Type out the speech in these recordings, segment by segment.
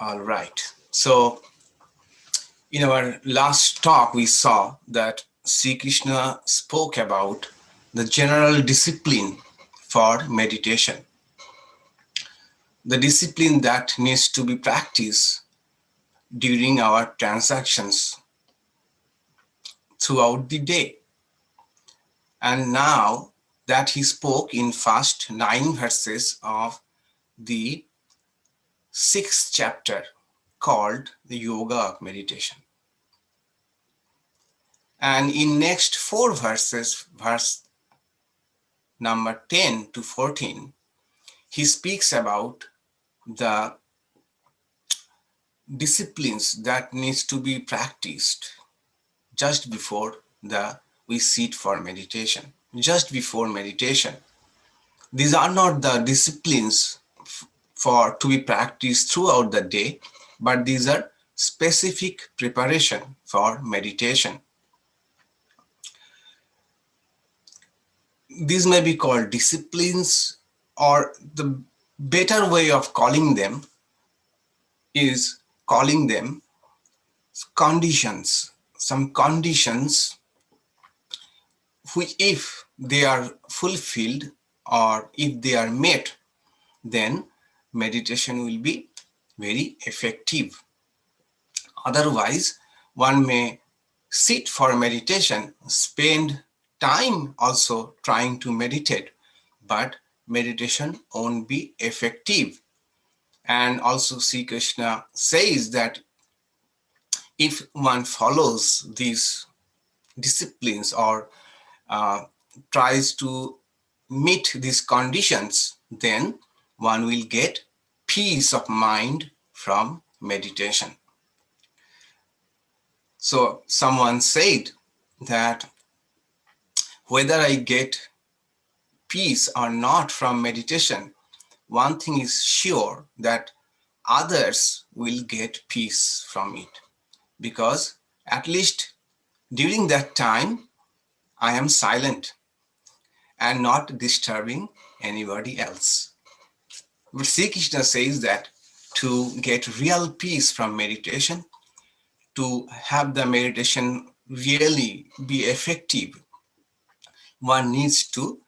All right. So, in our last talk, we saw that Sri Krishna spoke about the general discipline for meditation, the discipline that needs to be practiced during our transactions throughout the day. And now that he spoke in first 9 verses of the 6th chapter called the Yoga of Meditation. And in next 4 verses, verse number 10 to 14, he speaks about the disciplines that needs to be practiced just before we sit for meditation. Just before meditation. These are not the disciplines for to be practiced throughout the day, but these are specific preparation for meditation. These may be called disciplines, or the better way of calling them is calling them conditions. Some conditions which, if they are fulfilled or if they are met, then meditation will be very effective. Otherwise, one may sit for meditation, spend time also trying to meditate, but meditation won't be effective. And also Sri Krishna says that if one follows these disciplines or tries to meet these conditions, then one will get peace of mind from meditation. So someone said that whether I get peace or not from meditation, one thing is sure, that others will get peace from it, because at least during that time I am silent and not disturbing anybody else. But Sri Krishna says that to get real peace from meditation, to have the meditation really be effective, one needs to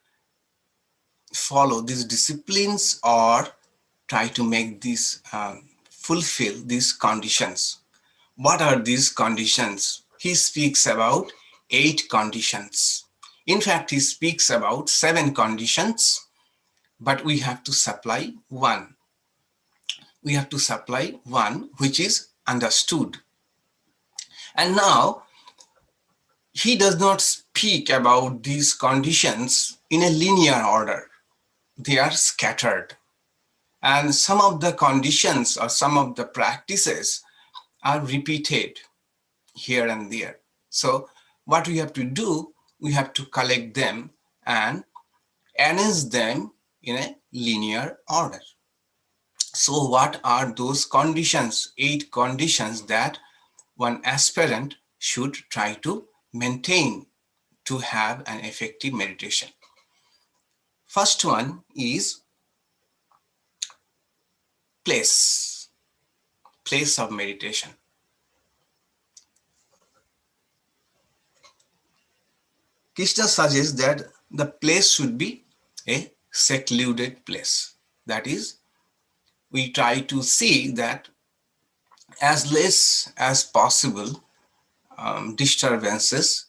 follow these disciplines or try to make these fulfill these conditions. What are these conditions? He speaks about 8 conditions. In fact, he speaks about 7 conditions, but we have to supply one. We have to supply one which is understood. And now, he does not speak about these conditions in a linear order. They are scattered. And some of the conditions or some of the practices are repeated here and there. So what we have to do, we have to collect them and arrange them in a linear order. So what are those conditions, 8 conditions that one aspirant should try to maintain to have an effective meditation? First one is place of meditation. Krishna suggests that the place should be a secluded place. That is, we try to see that as less as possible disturbances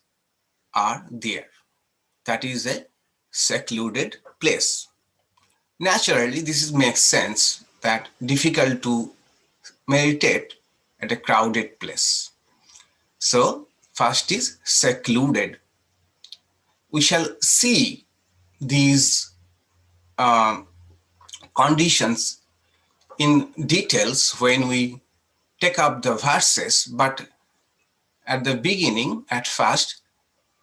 are there. That is a secluded place. Naturally, this makes sense that difficult to meditate at a crowded place. So, first is secluded. We shall see these conditions in details when we take up the verses, but at the beginning, at first,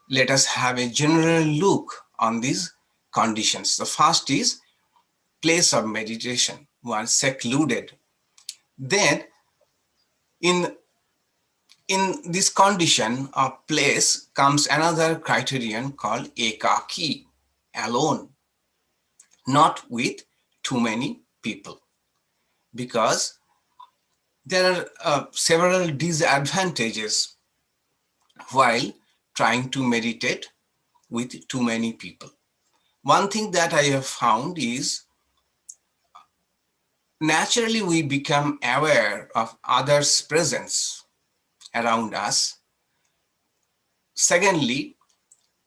let us have a general look on these conditions. The first is place of meditation, one secluded. Then in this condition of place comes another criterion called ekaki, alone, not with too many people. Because There are several disadvantages while trying to meditate with too many people. One thing that I have found is naturally we become aware of others' presence around us. Secondly,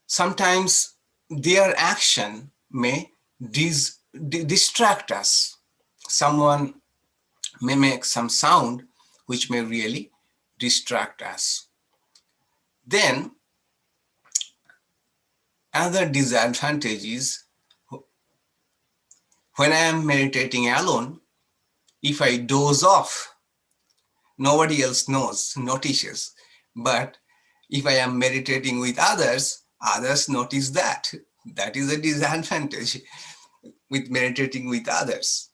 sometimes their action may distract us. Someone may make some sound which may really distract us. Then another disadvantage is when I am meditating alone, if I doze off, nobody else notices. But if I am meditating with others, others notice that. That is a disadvantage with meditating with others.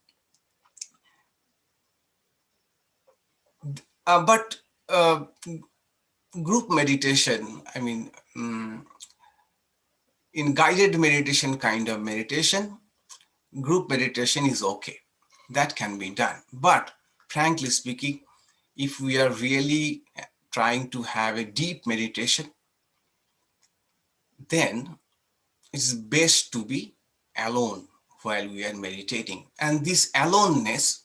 But group meditation, in guided meditation kind of meditation, group meditation is okay. That can be done. But frankly speaking, if we are really trying to have a deep meditation, then it's best to be alone while we are meditating. And this aloneness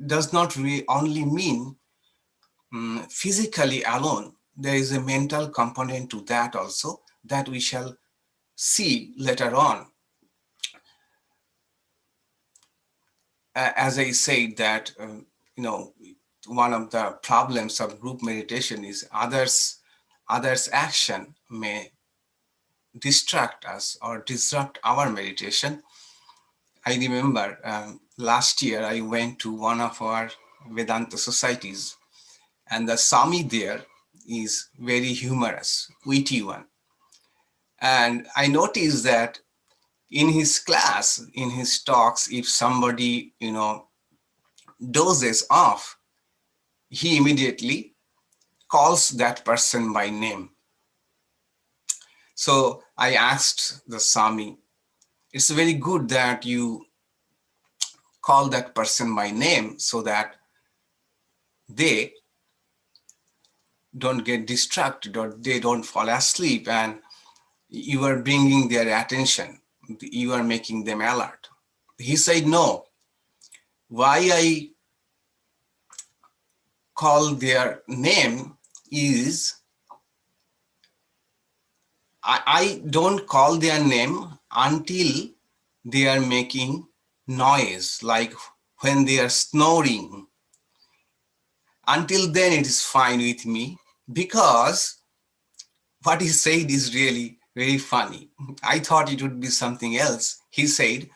does not really only mean physically alone. There is a mental component to that also that we shall see later on. As I said that, one of the problems of group meditation is others' action may distract us or disrupt our meditation. I remember last year I went to one of our Vedanta societies, and the Swami there is very humorous, witty one. And I noticed that in his class, in his talks, if somebody, dozes off, he immediately calls that person by name. So I asked the Swami, it's very good that you call that person by name so that they don't get distracted or they don't fall asleep, and you are bringing their attention, you are making them alert. He said, no, why I call their name is I don't call their name until they are making noise, like when they are snoring. Until then it is fine with me, because what he said is really very funny. I thought it would be something else. He said,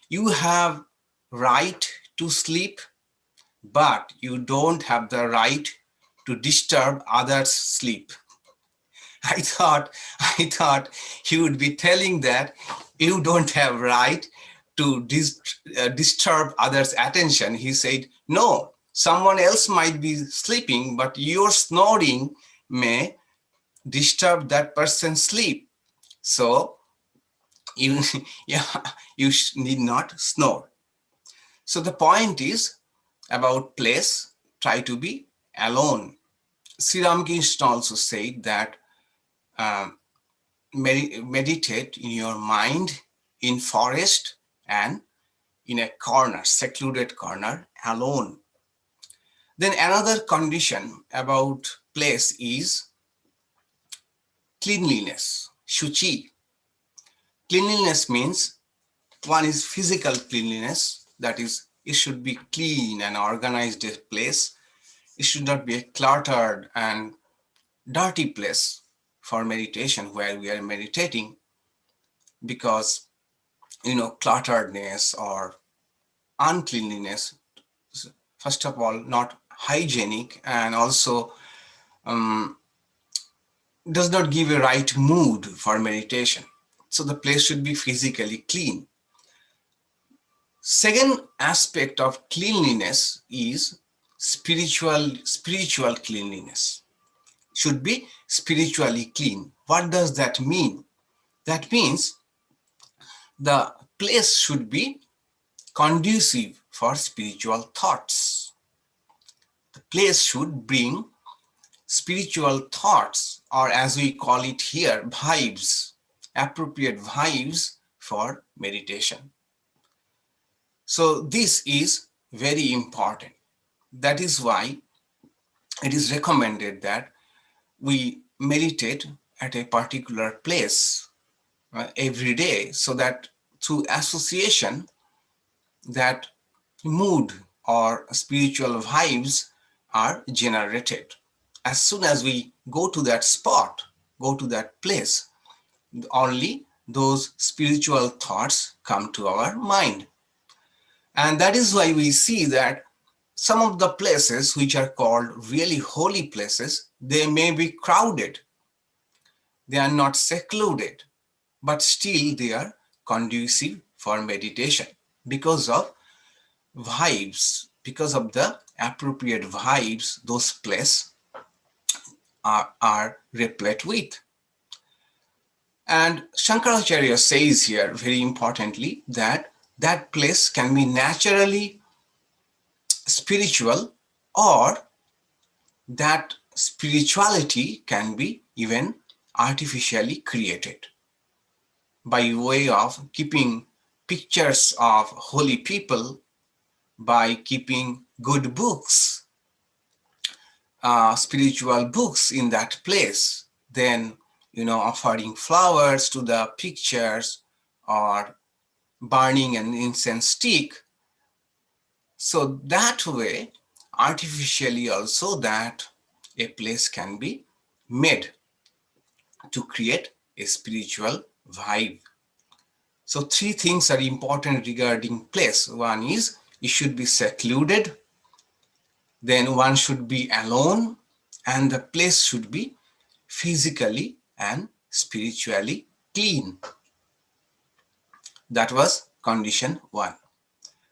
you have right to sleep, but you don't have the right to disturb others' sleep. I thought he would be telling that you don't have right to disturb others' attention. He said, no, someone else might be sleeping, but your snoring may disturb that person's sleep. So you, yeah, you need not snore. So the point is about place, try to be alone. Sri Ramakrishna also said that meditate in your mind, in forest and in a corner, secluded corner, alone. Then another condition about place is cleanliness, shuchi. Cleanliness means one is physical cleanliness, that is, it should be clean and organized place. It should not be a cluttered and dirty place for meditation where we are meditating, because clutteredness or uncleanliness, first of all, not hygienic, and also does not give a right mood for meditation. So the place should be physically clean. Second aspect of cleanliness is spiritual cleanliness. Should be spiritually clean. What does that mean? That means the place should be conducive for spiritual thoughts. place should bring spiritual thoughts, or as we call it here, vibes, appropriate vibes for meditation. So this is very important. That is why it is recommended that we meditate at a particular place every day, so that through association, that mood or spiritual vibes are generated. As soon as we go to that spot, go to that place, only those spiritual thoughts come to our mind. And that is why we see that some of the places which are called really holy places, they may be crowded, they are not secluded, but still they are conducive for meditation because of vibes, because of the appropriate vibes those places are replete with. And Shankaracharya says here very importantly that that place can be naturally spiritual, or that spirituality can be even artificially created by way of keeping pictures of holy people, by keeping good books, spiritual books in that place, then offering flowers to the pictures or burning an incense stick. So that way, artificially also, that a place can be made to create a spiritual vibe. So three things are important regarding place. One is it should be secluded, then one should be alone, and the place should be physically and spiritually clean. That was condition 1.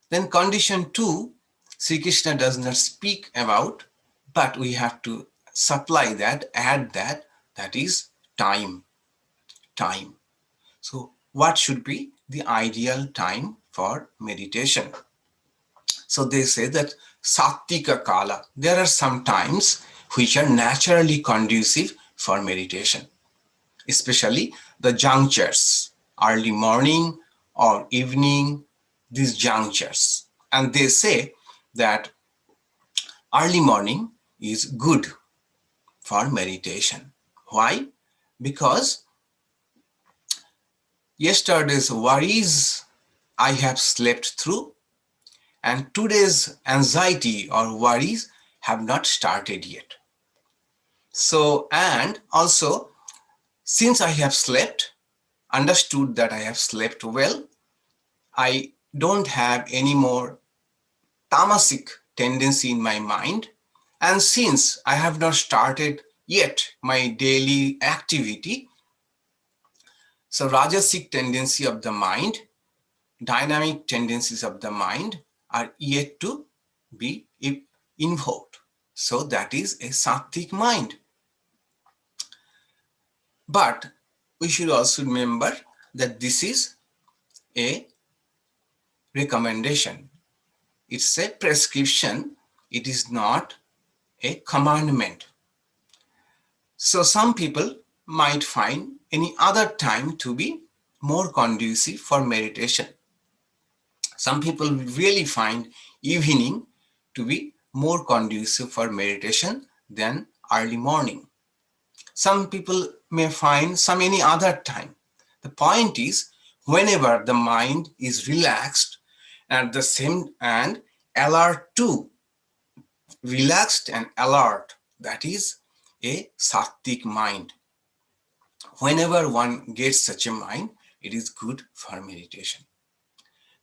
Then condition 2, Sri Krishna does not speak about, but we have to supply that, add that, that is time. Time. So what should be the ideal time for meditation? So they say that Sattika Kala, there are some times which are naturally conducive for meditation, especially the junctures, early morning or evening, these junctures. And they say that early morning is good for meditation. Why? Because yesterday's worries I have slept through, and today's anxiety or worries have not started yet. So, and also, since I have slept, understood that I have slept well, I don't have any more tamasic tendency in my mind. And since I have not started yet my daily activity, so rajasic tendency of the mind, dynamic tendencies of the mind are yet to be invoked. So that is a sattvic mind. But we should also remember that this is a recommendation. It's a prescription. It is not a commandment. So some people might find any other time to be more conducive for meditation. Some people really find evening to be more conducive for meditation than early morning. Some people may find some any other time. The point is, whenever the mind is relaxed and the same and alert too, relaxed and alert, that is a sattvic mind. Whenever one gets such a mind, it is good for meditation.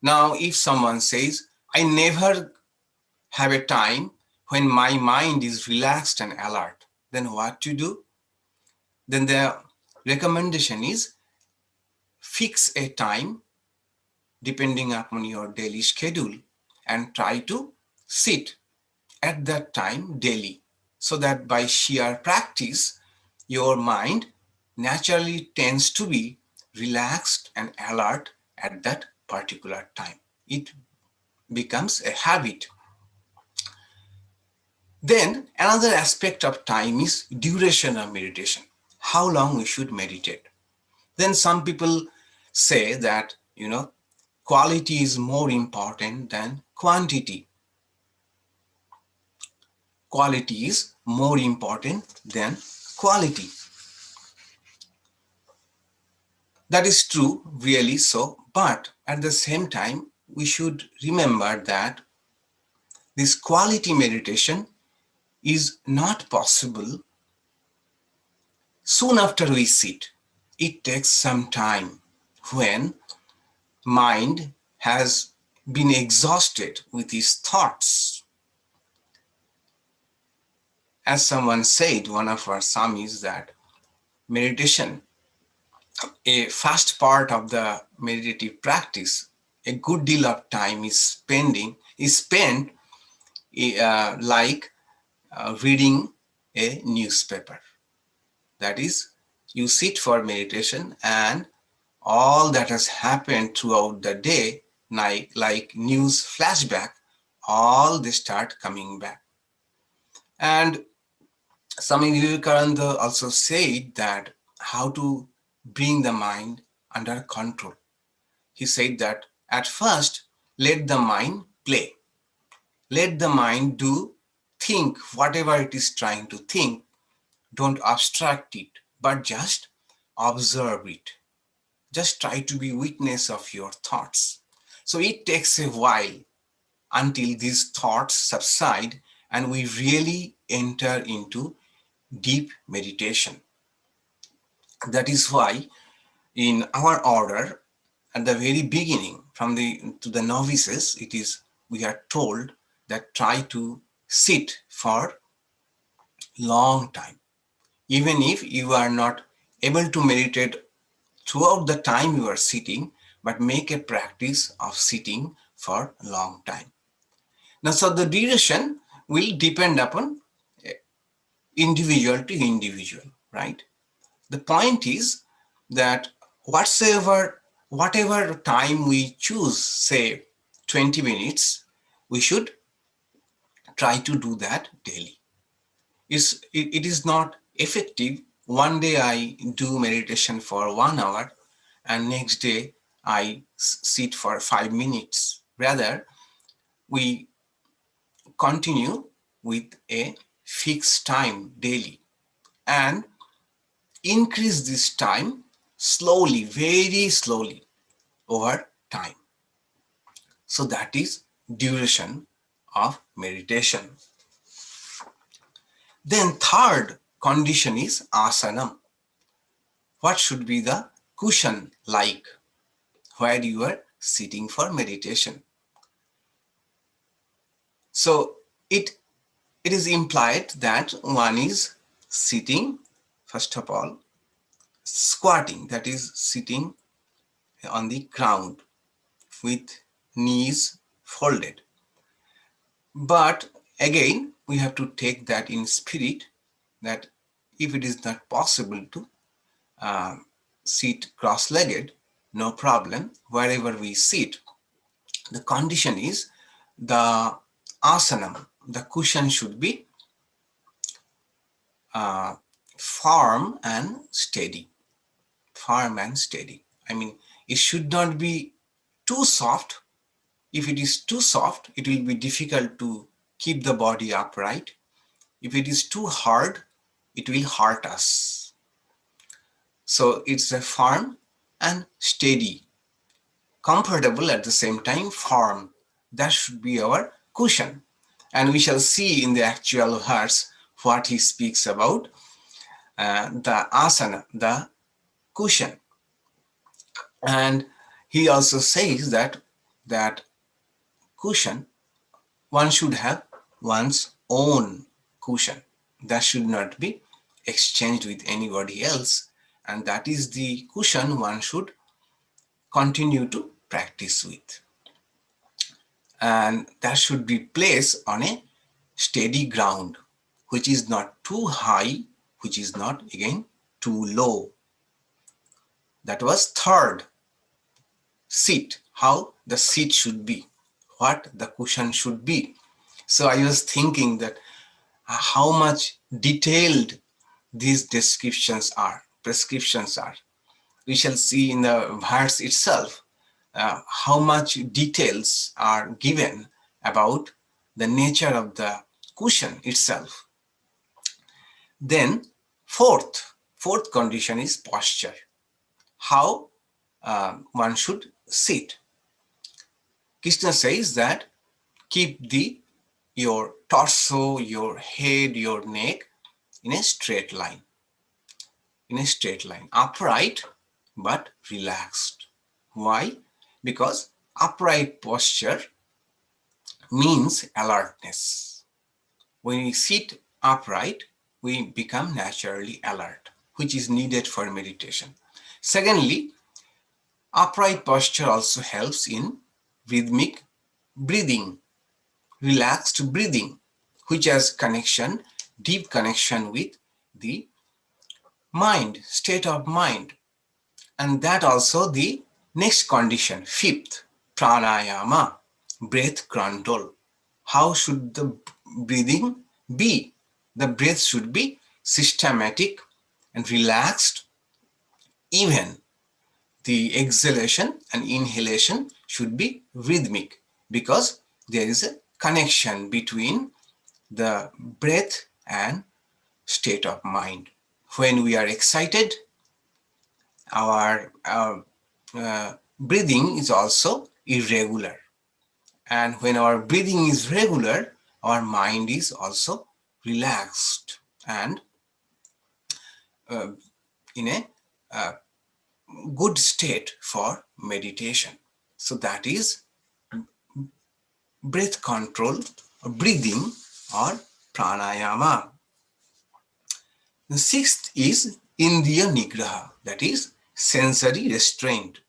Now, if someone says, I never have a time when my mind is relaxed and alert, then what to do? Then the recommendation is fix a time depending upon your daily schedule and try to sit at that time daily, so that by sheer practice, your mind naturally tends to be relaxed and alert at that particular time. It becomes a habit. Then another aspect of time is duration of meditation. How long we should meditate. Then some people say that, quality is more important than quantity. Quality is more important than quality. That is true, really so, but at the same time, we should remember that this quality meditation is not possible soon after we sit. It takes some time when mind has been exhausted with his thoughts. As someone said, one of our Swamis, that meditation, a first part of the meditative practice, a good deal of time is spent like reading a newspaper. That is, you sit for meditation and all that has happened throughout the day, like news flashback, all they start coming back. And Swami Vivekananda also said that how to bring the mind under control. He said that at first, let the mind play. Let the mind think whatever it is trying to think. Don't abstract it, but just observe it. Just try to be witness of your thoughts. So it takes a while until these thoughts subside and we really enter into deep meditation. That is why in our order, at the very beginning, to the novices, we are told that try to sit for long time. Even if you are not able to meditate throughout the time you are sitting, but make a practice of sitting for a long time. Now, so the duration will depend upon individual to individual, right? The point is that whatever time we choose, say 20 minutes, we should try to do that daily. It is not effective. One day I do meditation for 1 hour and next day I sit for 5 minutes. Rather, we continue with a fixed time daily and increase this time slowly, very slowly over time. So that is duration of meditation. Then third condition is asanam. What should be the cushion like where you are sitting for meditation? So it is implied that one is sitting, first of all, squatting, that is sitting on the ground with knees folded. But again, we have to take that in spirit that if it is not possible to sit cross-legged, no problem, wherever we sit. The condition is the asanam, the cushion should be firm and steady. Firm and steady. I mean, it should not be too soft. If it is too soft, it will be difficult to keep the body upright. If it is too hard, it will hurt us. So it's a firm and steady, comfortable at the same time, firm. That should be our cushion. And we shall see in the actual verse what he speaks about the asana, the cushion. And he also says that cushion, one should have one's own cushion. That should not be exchanged with anybody else. And that is the cushion one should continue to practice with. And that should be placed on a steady ground, which is not too high, which is not, again, too low. That was third. Seat, how the seat should be, what the cushion should be. So I was thinking that how much detailed these prescriptions are. We shall see in the verse itself how much details are given about the nature of the cushion itself. Then fourth condition is posture. How one should sit. Krishna says that keep your torso, your head, your neck in a straight line, upright but relaxed. Why? Because upright posture means alertness. When we sit upright, we become naturally alert, which is needed for meditation. Secondly, upright posture also helps in rhythmic breathing, relaxed breathing, which has deep connection with the mind, state of mind. And that also the next condition, fifth, pranayama, breath control. How should the breathing be? The breath should be systematic and relaxed. Even the exhalation and inhalation should be rhythmic, because there is a connection between the breath and state of mind. When we are excited, our breathing is also irregular. And when our breathing is regular, our mind is also relaxed and in a good state for meditation. So that is breath control, breathing, or pranayama. The sixth is indriya nigraha, that is sensory restraint.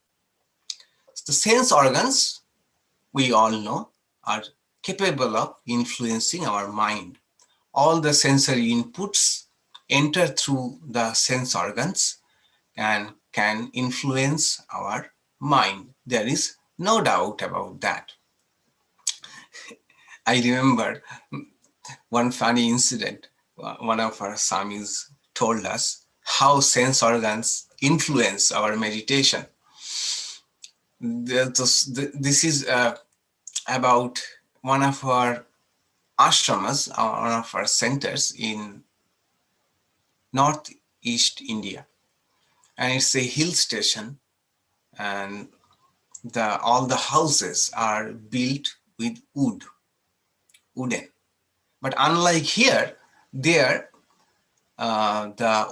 The sense organs, we all know, are capable of influencing our mind. All the sensory inputs enter through the sense organs and can influence our mind. There is no doubt about that. I remember one funny incident. One of our Swamis told us how sense organs influence our meditation. This is about one of our ashramas, one of our centers in northeast India. And it's a hill station, and all the houses are built with wooden. But unlike here, there the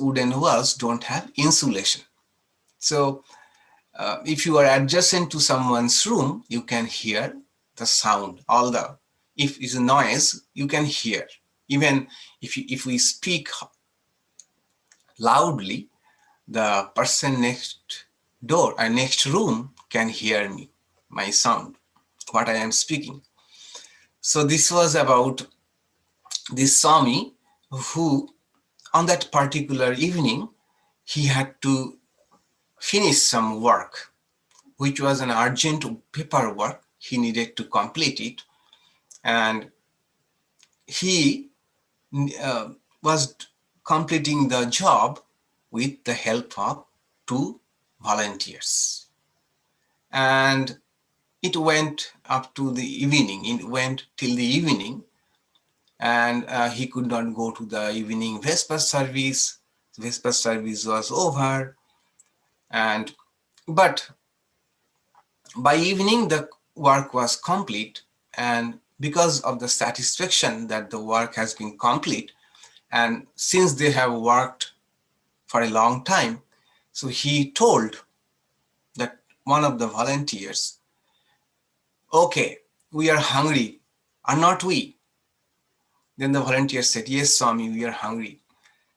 wooden walls don't have insulation. So if you are adjacent to someone's room, you can hear the sound. If it's a noise, you can hear. Even if we speak loudly, the person next door or next room can hear my sound, what I am speaking. So this was about this Swami who, on that particular evening, he had to finish some work, which was an urgent paperwork. He needed to complete it. And he was completing the job with the help of 2 volunteers. And it went up to the evening. It went till the evening. And he could not go to the evening Vesper service. Vesper service was over. But by evening, the work was complete. And because of the satisfaction that the work has been complete, and since they have worked for a long time, so he told that one of the volunteers, okay, we are hungry, are not we? Then the volunteer said, yes, Swami, we are hungry.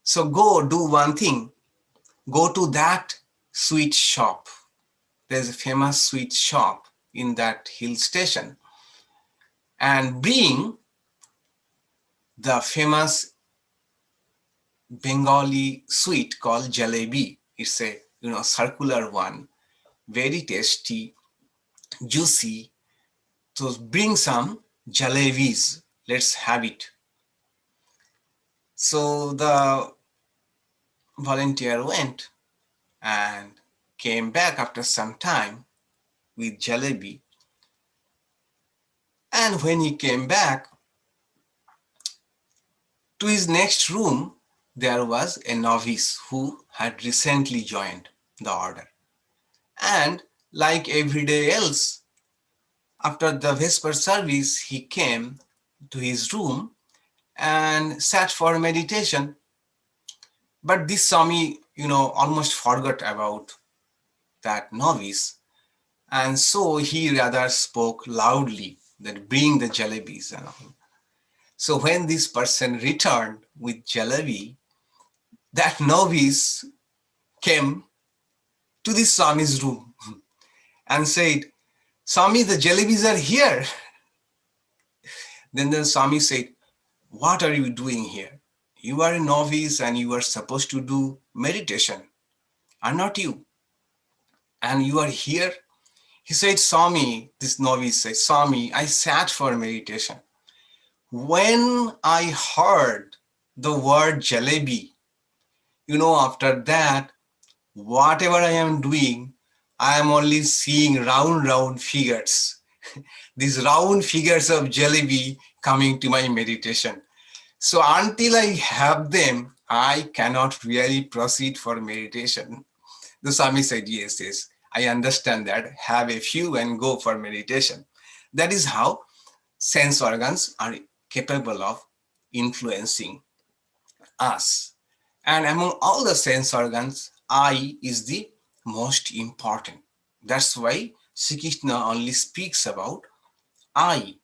So go do one thing, go to that sweet shop. There's a famous sweet shop in that hill station, and bring the famous Bengali sweet called jalebi. It's a circular one, very tasty, juicy. So bring some jalebis. Let's have it. So the volunteer went and came back after some time with jalebi. And when he came back to his next room, there was a novice who had recently joined the order. And like every day else, after the Vesper service, he came to his room and sat for meditation. But this Swami, almost forgot about that novice. And so he rather spoke loudly that bring the jalebis and all. So when this person returned with jalebi, that novice came to the Swami's room and said, Swami, the jalebis are here. Then the Swami said, what are you doing here? You are a novice and you are supposed to do meditation, are not you? And you are here? He said, Swami, this novice said, Swami, I sat for meditation. When I heard the word jalebi, after that, whatever I am doing, I am only seeing round figures. These round figures of jalebi coming to my meditation. So until I have them, I cannot really proceed for meditation. The Swami said, yes, I understand that. Have a few and go for meditation. That is how sense organs are capable of influencing us. And among all the sense organs, eye is the most important. That's why Sri Krishna only speaks about eye.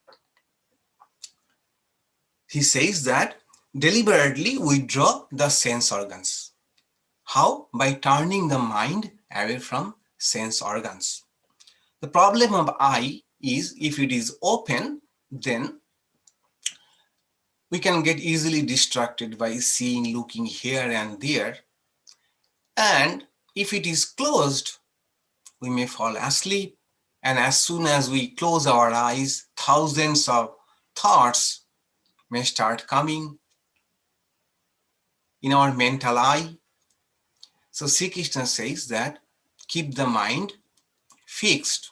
He says that deliberately withdraw the sense organs. How? By turning the mind away from sense organs. The problem of eye is if it is open, then we can get easily distracted by seeing, looking here and there. And if it is closed, we may fall asleep. And as soon as we close our eyes, thousands of thoughts may start coming in our mental eye. So Sri Krishna says that keep the mind fixed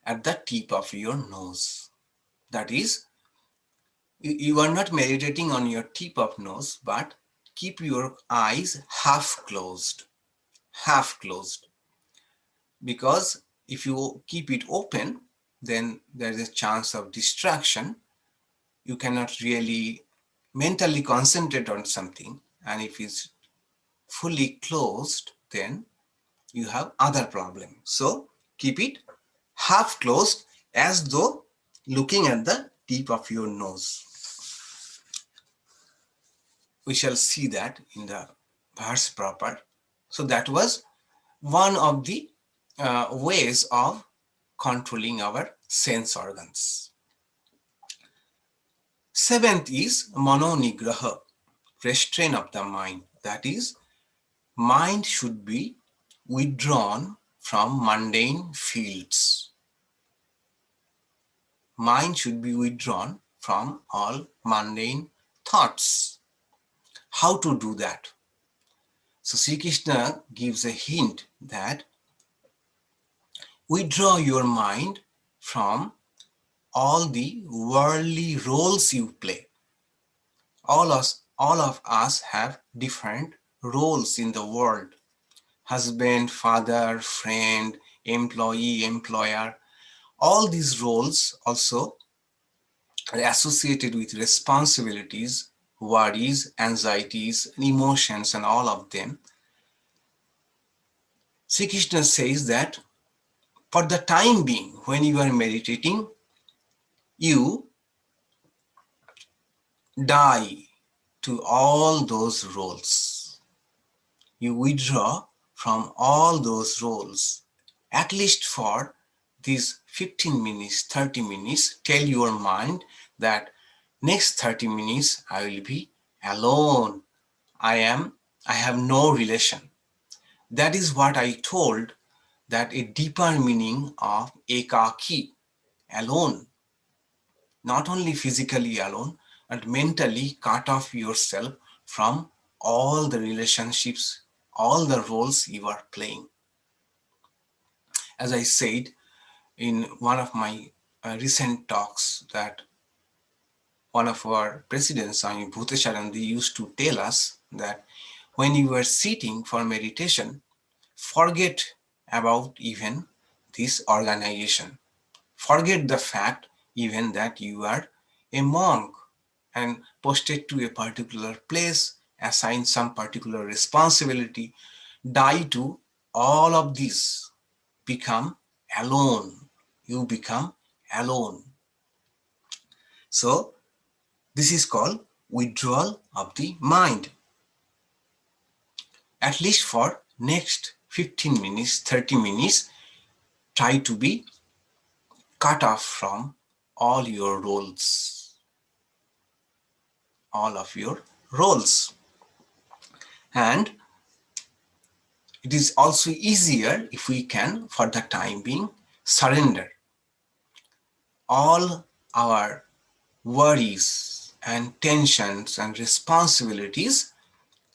at the tip of your nose. That is, you are not meditating on your tip of nose, but keep your eyes half closed. Because if you keep it open, then there is a chance of distraction. You cannot really mentally concentrate on something. And if it's fully closed, then you have other problem. So keep it half closed as though looking at the tip of your nose. We shall see that in the verse proper. So that was one of the ways of controlling our sense organs. Seventh is manonigraha, restraint of the mind. That is, mind should be withdrawn from mundane fields. Mind should be withdrawn from all mundane thoughts. How to do that? So Sri Krishna gives a hint that withdraw your mind from all the worldly roles you play. All of us have different roles in the world. Husband, father, friend, employee, employer. All these roles also are associated with responsibilities, worries, anxieties, emotions, and all of them. Sri Krishna says that for the time being, when you are meditating, you die to all those roles. You withdraw from all those roles, at least for these 15 minutes, 30 minutes. Tell your mind that next 30 minutes I will be alone. I have no relation. That is what I told, that a deeper meaning of ekaki, alone. Not only physically alone, and mentally cut off yourself from all the relationships, all the roles you are playing. As I said in one of my recent talks, that one of our presidents, Swami Bhutesharanand, used to tell us that when you are sitting for meditation, forget about even this organization. Forget the fact even that you are a monk and posted to a particular place, assigned some particular responsibility. Die to all of these. Become alone. You become alone. So this is called withdrawal of the mind. At least for next 15 minutes, 30 minutes, try to be cut off from all your roles, all of your roles. And it is also easier if we can, for the time being, surrender all our worries and tensions and responsibilities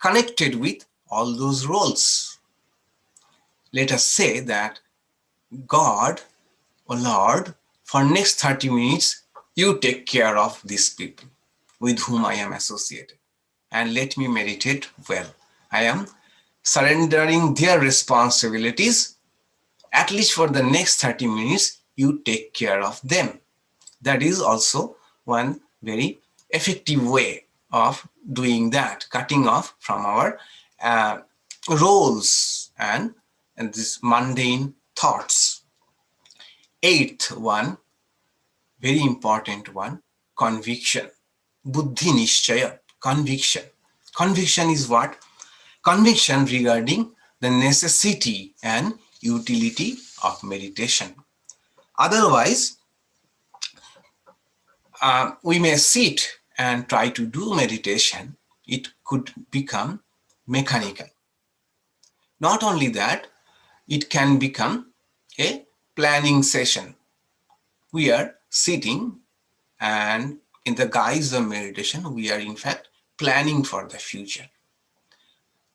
connected with all those roles. Let us say that God, oh Lord, for next 30 minutes, you take care of these people with whom I am associated, and let me meditate well. I am surrendering their responsibilities. At least for the next 30 minutes, you take care of them. That is also one very effective way of doing that, cutting off from our roles and these mundane thoughts. Eighth one, very important one, conviction. Buddhi nishchaya, conviction. Conviction is what? Conviction regarding the necessity and utility of meditation. Otherwise, we may sit and try to do meditation. It could become mechanical. Not only that, it can become a planning session. We are sitting, and in the guise of meditation, we are in fact planning for the future.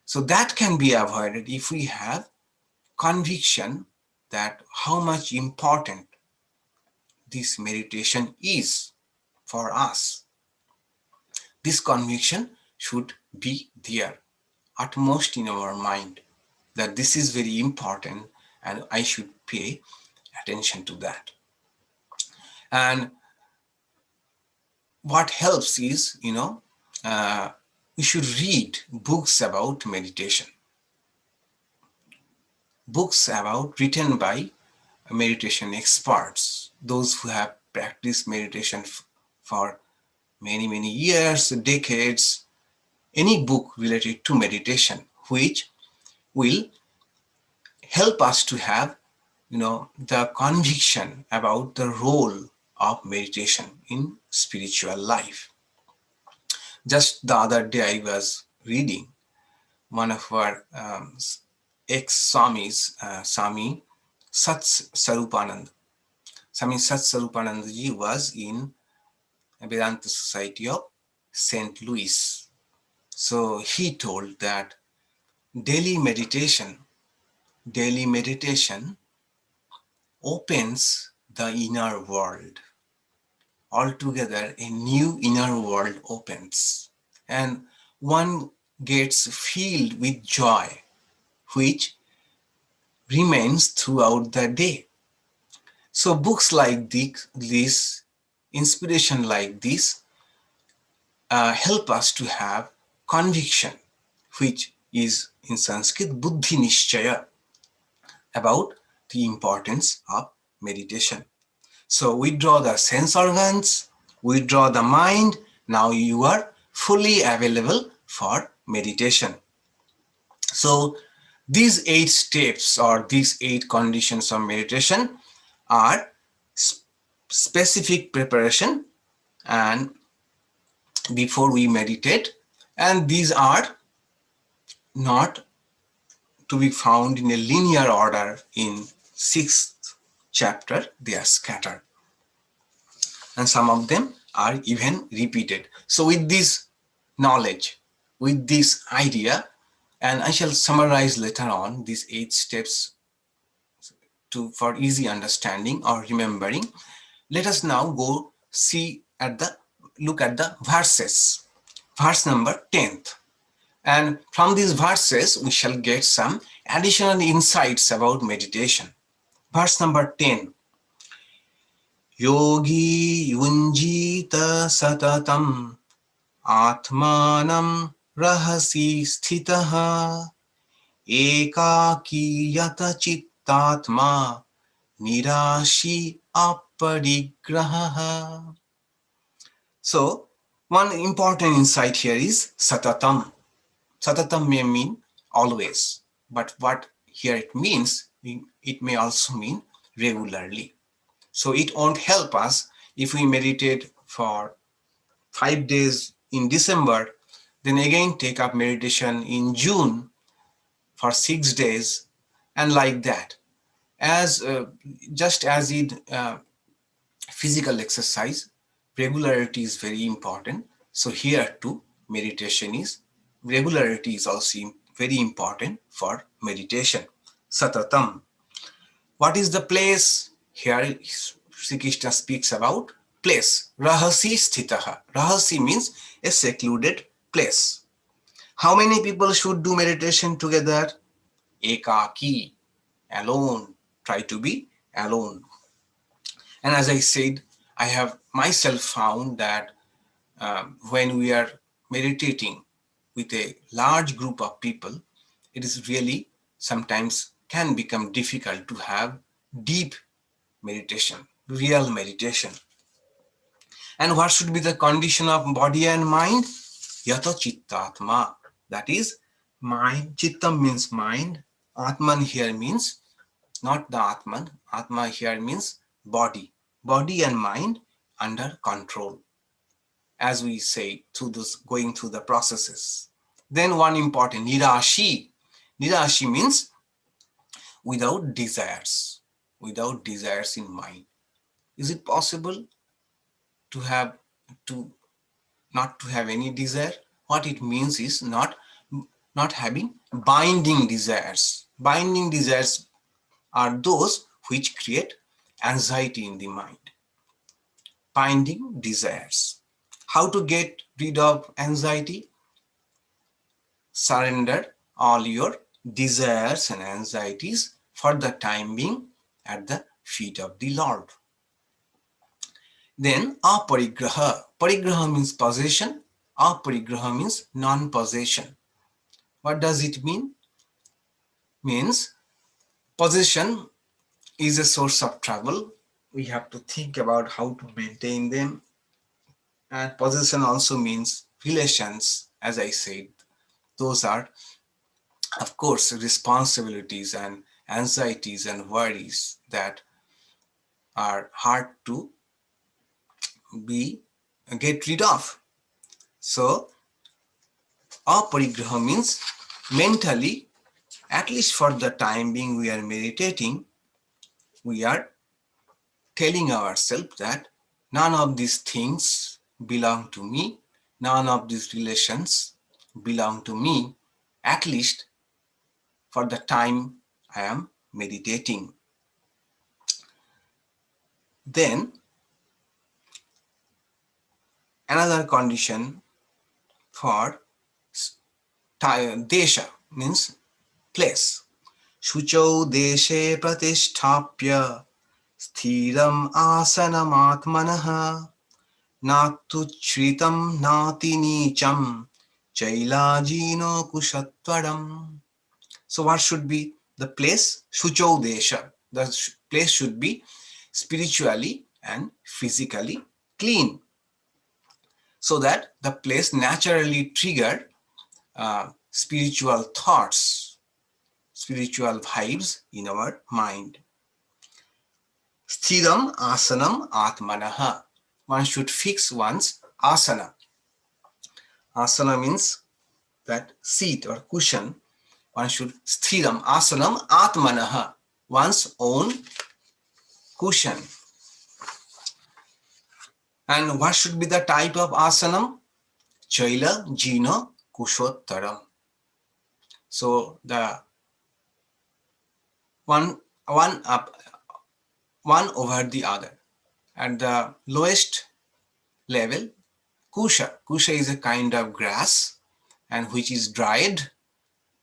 So that can be avoided if we have conviction that how much important this meditation is for us. This conviction should be there, utmost in our mind, that this is very important and I should pay attention to that. And what helps is, we should read books about meditation. Books written by meditation experts, those who have practiced meditation for many, many years, decades. Any book related to meditation which will help us to have, the conviction about the role of meditation in spiritual life. Just the other day, I was reading one of our ex-Swamis, Swami Sats Sarupanand. Swami Sats Sarupanand ji was in Vedanta Society of St. Louis. So he told that daily meditation opens the inner world. Altogether, a new inner world opens, and one gets filled with joy, which remains throughout the day. So books like this, inspiration like this, help us to have conviction, which is in Sanskrit buddhi nishchaya, about the importance of meditation. So withdraw the sense organs, withdraw the mind. Now you are fully available for meditation. So these 8 steps or these 8 conditions of meditation are specific preparation and before we meditate, and these are not to be found in a linear order in 6th chapter. They are scattered, and some of them are even repeated. So with this knowledge, with this idea, and I shall summarize later on these 8 steps for easy understanding or remembering. Let us now look at the verses. Verse number 10th. And from these verses, we shall get some additional insights about meditation. Verse number 10. Yogi yunjita satatam atmanam rahasi sthitaha ekaki yata chittatma nirashi aparigraha. So, one important insight here is satatam. Satatam may mean always, but what here it means, it may also mean regularly. So it won't help us if we meditate for 5 days in December, then again take up meditation in June for 6 days, and like that. Just as in physical exercise, regularity is very important. So here too, regularity is also very important for meditation. Satatam. What is the place? Here Sri Krishna speaks about place. Rahasi sthitaha. Rahasi means a secluded place. How many people should do meditation together? Ekaki. Alone. Try to be alone. And as I said, I have myself found that when we are meditating with a large group of people, it is really sometimes can become difficult to have deep meditation, real meditation. And what should be the condition of body and mind? Yata chittatma. That is mind. Chittam means mind. Atman here means not the Atman. Atma here means body. Body and mind under control, as we say, going through the processes. Then one important, nirashi. Nirashi means without desires in mind. Is it possible not to have any desire? What it means is not having binding desires. Binding desires are those which create anxiety in the mind. Binding desires. How to get rid of anxiety? Surrender all your desires and anxieties for the time being at the feet of the Lord. Then aparigraha. Parigraha means possession. Aparigraha means non-possession. What does it mean? Means possession is a source of trouble. We have to think about how to maintain them. And possession also means relations, as I said. Those are, of course, responsibilities and anxieties and worries that are hard to get rid of. So, aparigraha means mentally, at least for the time being we are meditating, we are telling ourselves that none of these things belong to me, none of these relations belong to me, at least for the time I am meditating. Then another condition for desha means place. Shucho deshe pratisthapya sthiram asanam atmanaha natu chritam nati nicham chailajino kushatvaram. So what should be the place? Shucho desha. The place should be spiritually and physically clean, so that the place naturally trigger spiritual thoughts, spiritual vibes in our mind. Sthiram asanam atmanaha. One should fix one's asana. Asana means that seat or cushion. One should sthiram asanam atmanaha. One's own cushion. And what should be the type of asanam? Chaila, Jino, Kushottaram. So the one up, one over the other. At the lowest level, Kusha. Kusha is a kind of grass and which is dried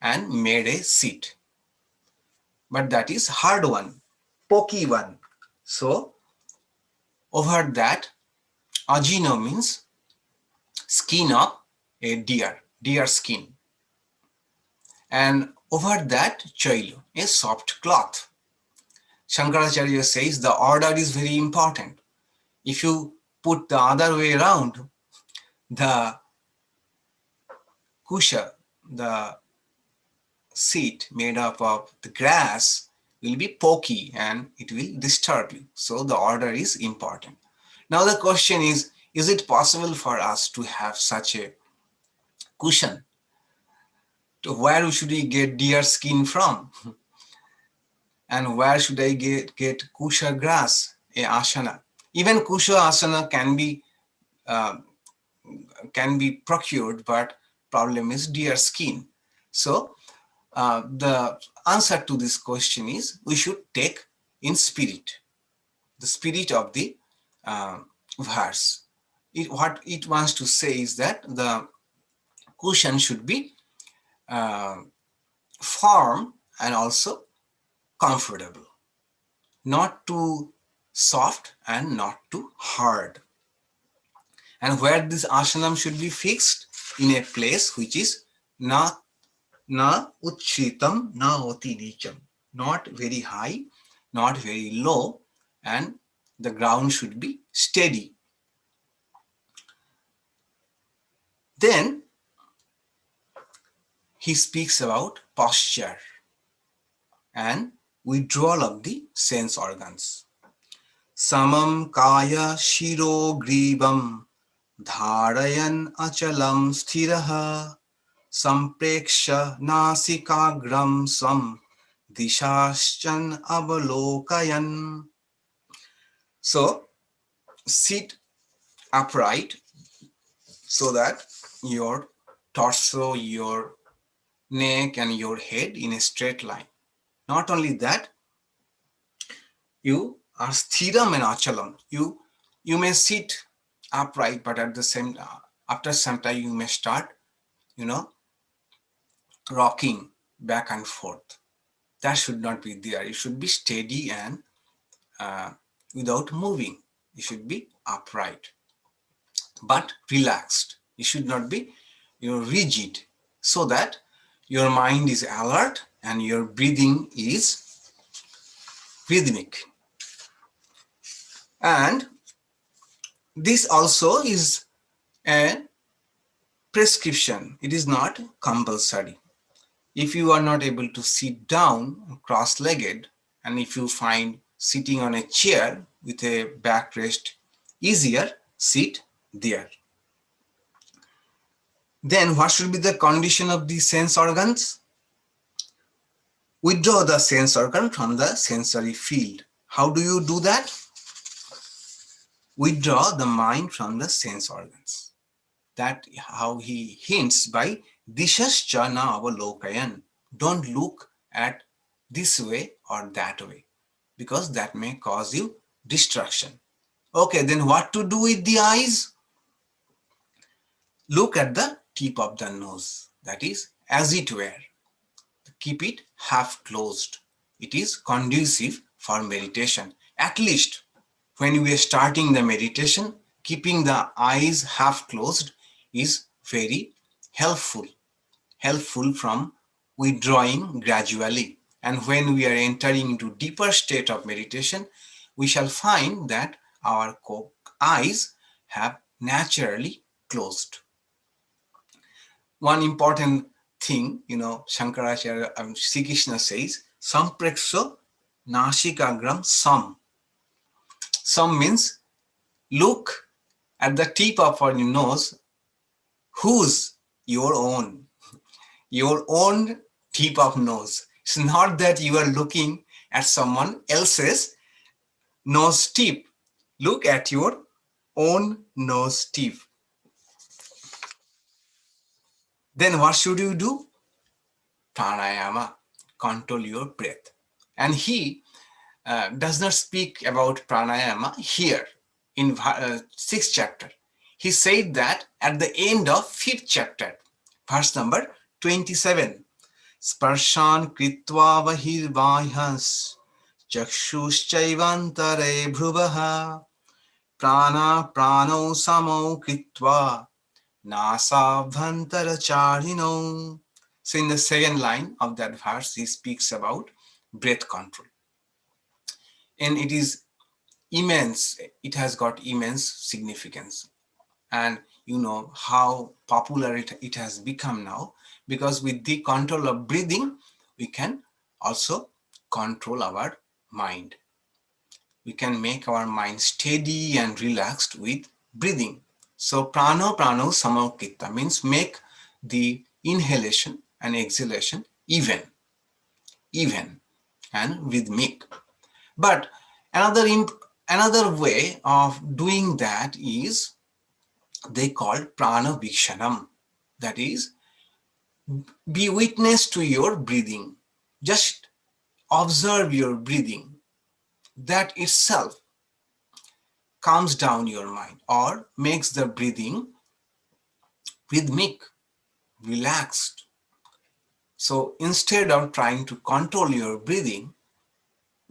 and made a seat. But that is hard one, pokey one. So over that, Ajino means skin of a deer skin. And over that, Chailu, a soft cloth. Shankaracharya says the order is very important. If you put the other way around, the kusha, the seat made up of the grass, will be pokey and it will disturb you. So the order is important. Now the question is it possible for us to have such a cushion? To where should we get deer skin from? And where should I get kusha grass, a asana? Even kusha asana uh, can be procured, but problem is deer skin. So the answer to this question is we should take in spirit, the spirit of the verse. What it wants to say is that the cushion should be firm and also comfortable, not too soft and not too hard. And where this ashanam should be fixed? In a place which is na uchitam na oti nicham, not very high, not very low, and the ground should be steady. Then he speaks about posture and withdrawal of the sense organs. Samam kaya shiro gribam dharayan achalam sthiraha sampreksha nasikagram sam dishashchan avalokayan. So sit upright so that your torso, your neck and your head in a straight line. Not only that, you are sthiram and achalam. You may sit upright, but at the same after some time you may start, rocking back and forth. That should not be there. It should be steady and without moving. It should be upright, but relaxed. It should not be, rigid, so that your mind is alert and your breathing is rhythmic. And this also is a prescription. It is not compulsory. If you are not able to sit down cross-legged, and if you find sitting on a chair with a backrest easier, sit there. Then what should be the condition of the sense organs? Withdraw the sense organ from the sensory field. How do you do that? Withdraw the mind from the sense organs. That how he hints by dishascha na avalokayan. Don't look at this way or that way, because that may cause you distraction. Okay, then what to do with the eyes? Look at the tip of the nose, that is as it were. Keep it half closed. It is conducive for meditation. At least when we are starting the meditation, keeping the eyes half closed is very helpful from withdrawing gradually. And when we are entering into deeper state of meditation, we shall find that our eyes have naturally closed. One important thing, Shankaracharya, Sri Krishna says, Samprekso Nashikagram Sam. Sam means look at the tip of your nose, whose? Your own tip of nose. It's not that you are looking at someone else's nose tip. Look at your own nose tip. Then what should you do? Pranayama, control your breath. And he does not speak about pranayama here in 6th chapter. He said that at the end of 5th chapter, verse number 27. Sparshan kritva vahirvahas chakshushchaivantare bhruvaha prana prano samo kritva nasa charino. So in the second line of that verse, he speaks about breath control. And it is immense, it has got immense significance. And you know how popular it has become now, because with the control of breathing, we can also control our mind. We can make our mind steady and relaxed with breathing. So prano prano samokitta means make the inhalation and exhalation even and rhythmic. But another way of doing that is they call Pranav Bhikshanam. That is, be witness to your breathing. Just observe your breathing. That itself calms down your mind or makes the breathing rhythmic, relaxed. So instead of trying to control your breathing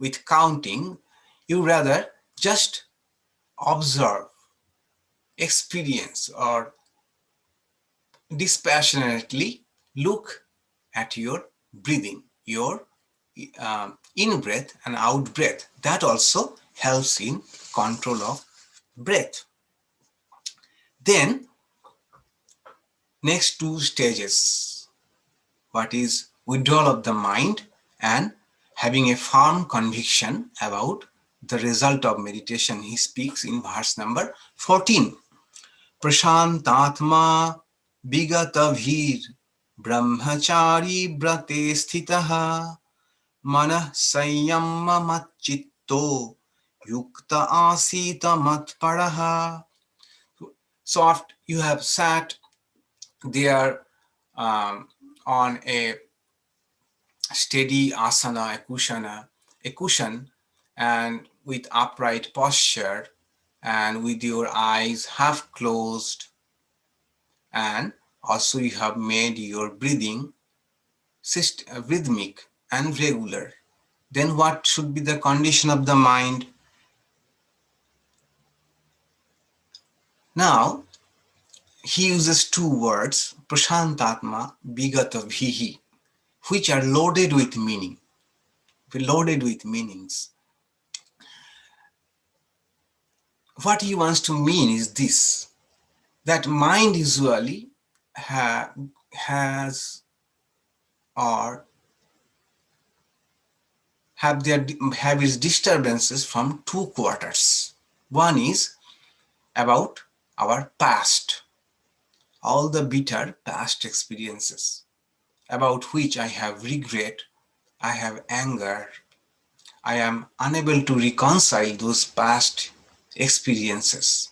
with counting, you rather just observe, experience, or dispassionately look at your breathing, your in breath and out breath. That also helps in control of breath. Then next two stages, what is withdrawal of the mind and having a firm conviction about the result of meditation. He speaks in verse number 14. Prashantatma vigatavhir brahmachari brate sthitaha manah संयममच्चित्तो yukta asita matparaha. So after you have sat there on a steady asana, a cushion, and with upright posture, and with your eyes half closed, and also you have made your breathing rhythmic and regular. Then what should be the condition of the mind? Now, he uses two words, prashantatma, bigata bhihi, which are loaded with meaning, loaded with meanings. What he wants to mean is this, that mind usually has or have its disturbances from two quarters. One is about our past, all the bitter past experiences about which I have regret, I have anger, I am unable to reconcile those past experiences.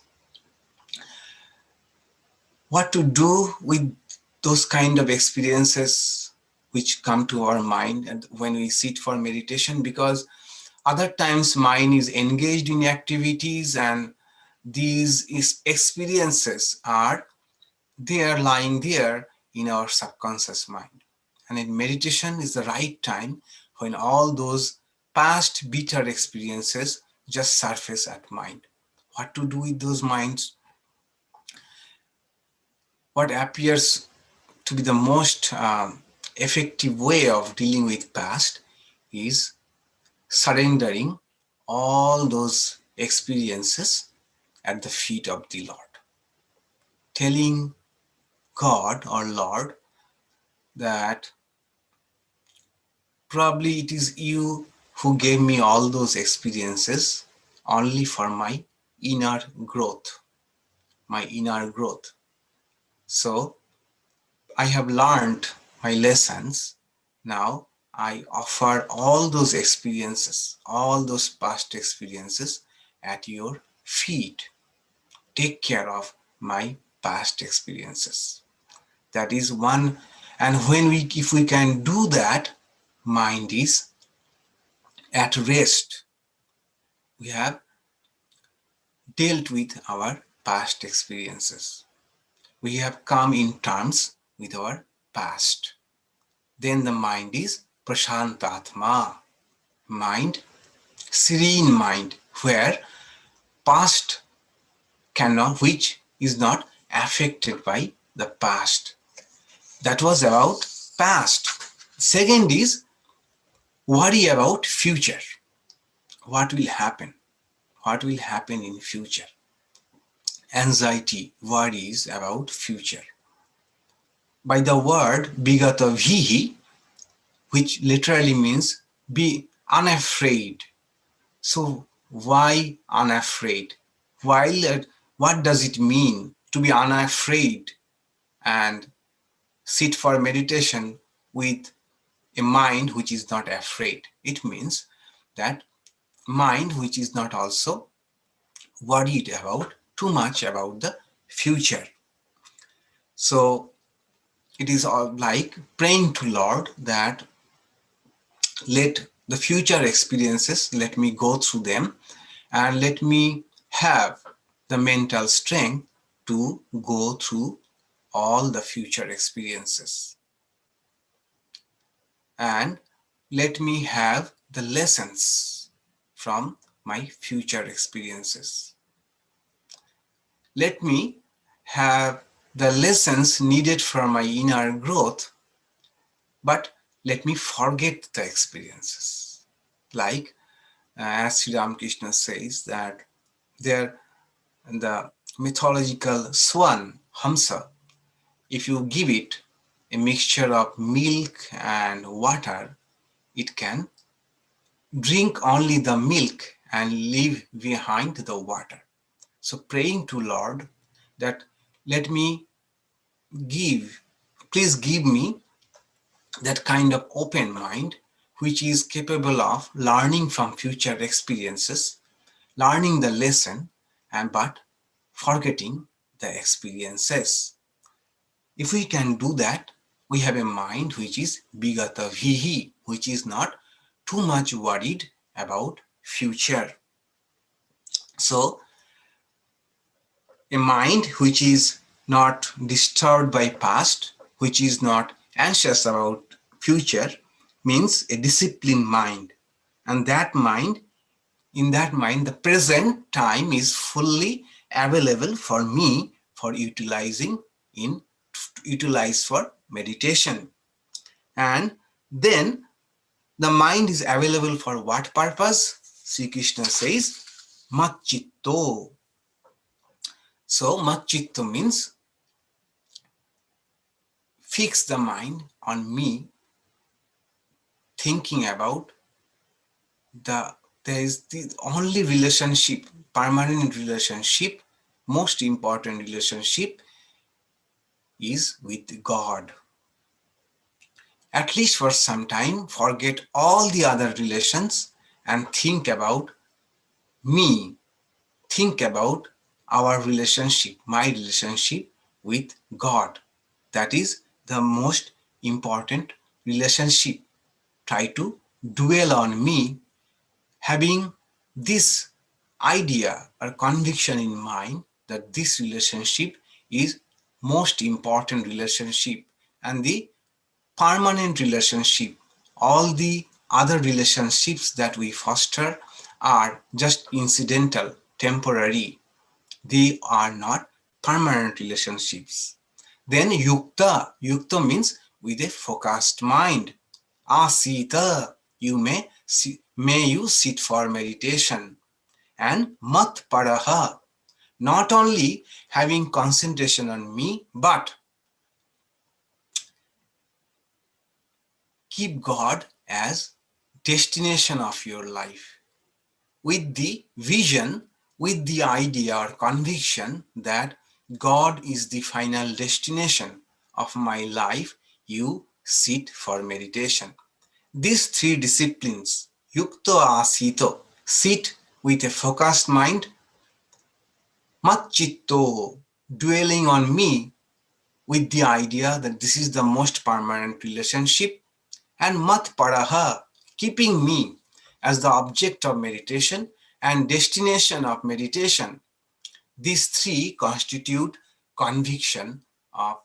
What to do with those kind of experiences which come to our mind and when we sit for meditation, because other times mind is engaged in activities and these experiences are there, lying there in our subconscious mind. And in meditation is the right time when all those past bitter experiences just surface at mind. What to do with those minds? What appears to be the most effective way of dealing with past is surrendering all those experiences at the feet of the Lord. Telling God or Lord that probably it is you who gave me all those experiences only for my inner growth, my inner growth. So I have learned my lessons. Now I offer all those experiences, all those past experiences at your feet. take care of my past experiences. That is one. And if we can do that, mind is at rest. We have dealt with our past experiences. We have come in terms with our past. Then the mind is prashantatma, mind, serene mind, where past cannot, which is not affected by the past. That was about past. Second is worry about future. What will happen? What will happen in future? Anxiety, worries about future. By the word bigata vihi, which literally means be unafraid. So why unafraid? Why, what does it mean to be unafraid and sit for meditation with a mind which is not afraid? It means that mind which is not also worried about too much about the future. So it is all like praying to Lord that let the future experiences, let me go through them and let me have the mental strength to go through all the future experiences, and let me have the lessons from my future experiences. Let me have the lessons needed for my inner growth, but let me forget the experiences. Like as Sri Ramakrishna says that there, the mythological swan Hamsa, if you give it a mixture of milk and water, it can drink only the milk and leave behind the water. So praying to Lord that let me give, please give me that kind of open mind which is capable of learning from future experiences, learning the lesson, and but forgetting the experiences. If we can do that, we have a mind which is bigata vihi, which is not too much worried about future. So a mind which is not disturbed by past, which is not anxious about future, means a disciplined mind. And that mind, in that mind, the present time is fully available for me for utilizing in utilize for meditation. And then the mind is available for what purpose? Sri Krishna says, Machitto. So Machitto means fix the mind on me, thinking about there is the only relationship, permanent relationship, most important relationship is with God. At least for some time, forget all the other relations and think about me. Think about our relationship, my relationship with God. That is the most important relationship. Try to dwell on me, having this idea or conviction in mind that this relationship is most important relationship and the permanent relationship. All the other relationships that we foster are just incidental, temporary. They are not permanent relationships. Then yukta. Yukta means with a focused mind. Asita, may you sit for meditation. And mat paraha, not only having concentration on me, but keep God as destination of your life, with the vision, with the idea or conviction that God is the final destination of my life. You sit for meditation. These three disciplines, yukto asito, sit with a focused mind, mat chitto, dwelling on me with the idea that this is the most permanent relationship, and mat paraha, keeping me as the object of meditation and destination of meditation. These three constitute conviction of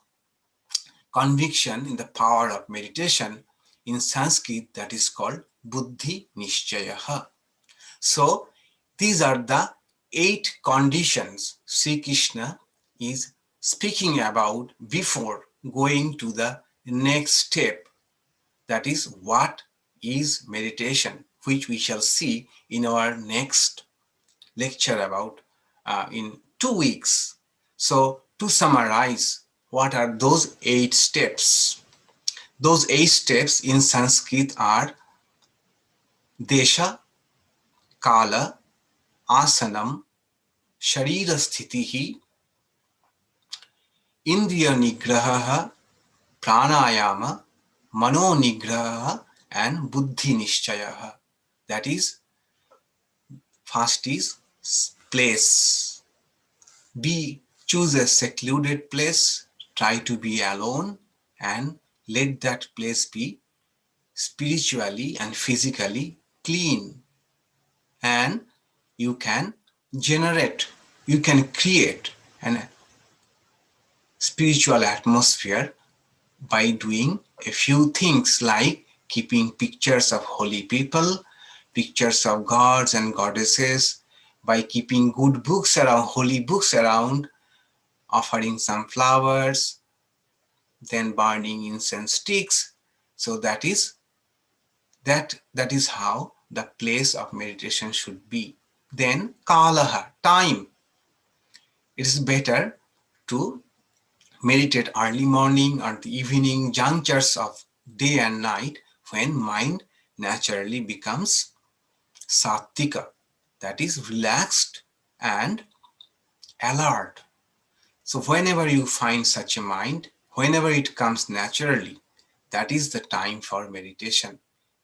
conviction in the power of meditation. In Sanskrit, that is called buddhi nishchayaha. So these are the 8 conditions Sri Krishna is speaking about before going to the next step, that is what is meditation, which we shall see in our next lecture about in 2 weeks. So to summarize, what are those 8 steps? Those 8 steps in Sanskrit are desha, kala, asanam, sharira sthitihi, indriya nigraha, pranayama, mano nigraha, and buddhi nishchaya. That is, first is place. Choose a secluded place, try to be alone, and let that place be spiritually and physically clean. And you can create an spiritual atmosphere by doing a few things like keeping pictures of holy people, pictures of gods and goddesses, by keeping good books around, holy books around, offering some flowers, then burning incense sticks. So that is how the place of meditation should be. Then kalaha, time. It is better to meditate early morning or the evening junctures of day and night, when mind naturally becomes sattvika, that is relaxed and alert. So whenever you find such a mind, whenever it comes naturally, that is the time for meditation.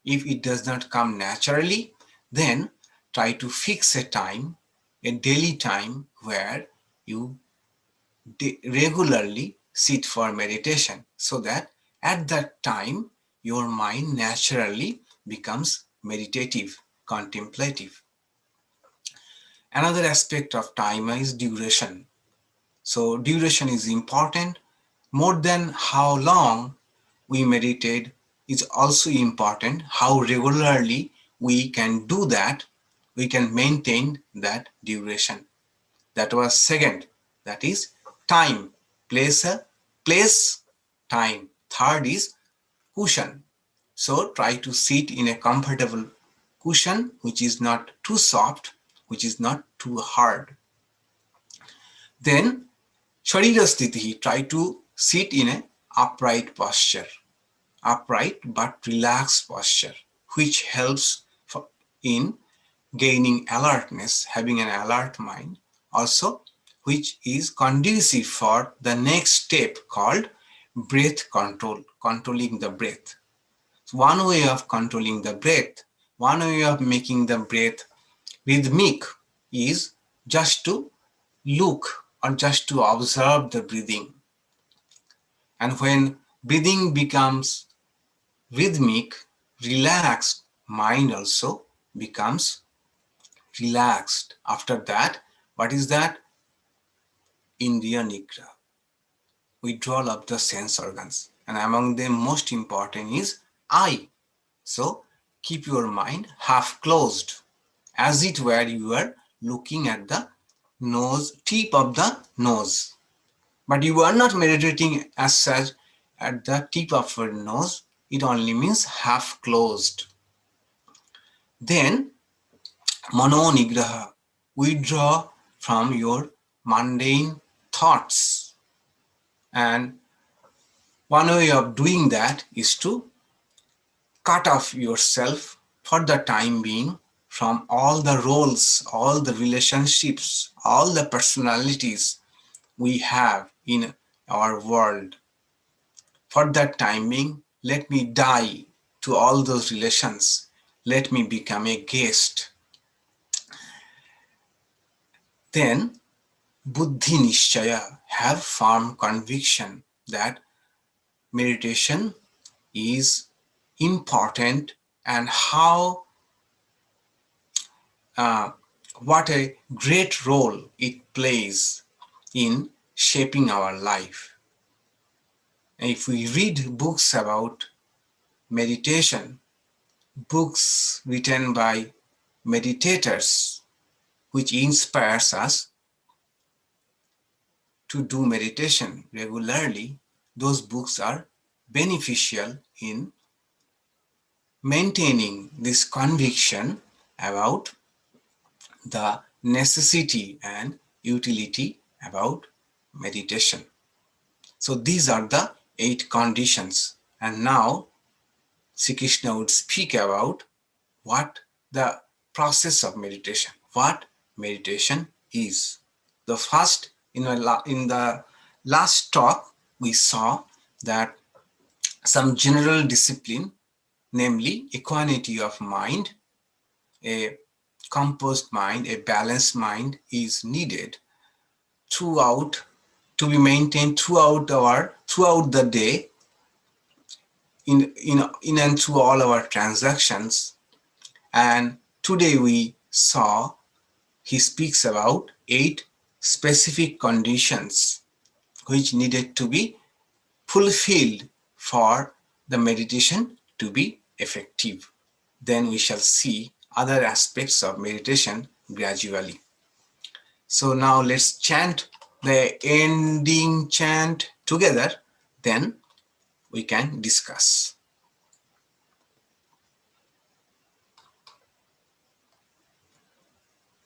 If it does not come naturally, then try to fix a time, a daily time, where you regularly sit for meditation, so that at that time your mind naturally becomes meditative, contemplative. Another aspect of time is duration. So duration is important. More than how long we meditate is also important how regularly we can do that, we can maintain that duration. That was second. That is time. Place, time. Third is cushion. So try to sit in a comfortable cushion which is not too soft, which is not too hard. Then Sharira Sthiti, try to sit in an upright posture, upright but relaxed posture, which helps in gaining alertness, having an alert mind, also which is conducive for the next step called breath control, controlling the breath. So one way of controlling the breath, one way of making the breath rhythmic is just to look or just to observe the breathing. And when breathing becomes rhythmic, relaxed, mind also becomes relaxed. After that, what is that? Indriya Nigra, withdrawal of the sense organs. And among them, most important is eye. So keep your mind half closed, as it were you are looking at the nose, tip of the nose. But you are not meditating as such at the tip of your nose. It only means half closed. Then Mano Nigraha, withdraw from your mundane thoughts. And one way of doing that is to cut off yourself for the time being from all the roles, all the relationships, all the personalities we have in our world. For that time being, let me die to all those relations. Let me become a guest. Then buddhi nishchaya, have firm conviction that meditation is important and how uh, what a great role it plays in shaping our life. And if we read books about meditation, books written by meditators, which inspires us to do meditation regularly, those books are beneficial in maintaining this conviction about the necessity and utility about meditation. So these are the 8 conditions. And now Sri Krishna would speak about what the process of meditation, what meditation is. The first, in the last talk, we saw that some general discipline, namely equanimity of mind, a composed mind, a balanced mind is needed throughout, to be maintained throughout the day, in and through all our transactions. And today we saw he speaks about 8 specific conditions which needed to be fulfilled for the meditation to be effective. Then we shall see other aspects of meditation gradually. So now let's chant the ending chant together, then we can discuss.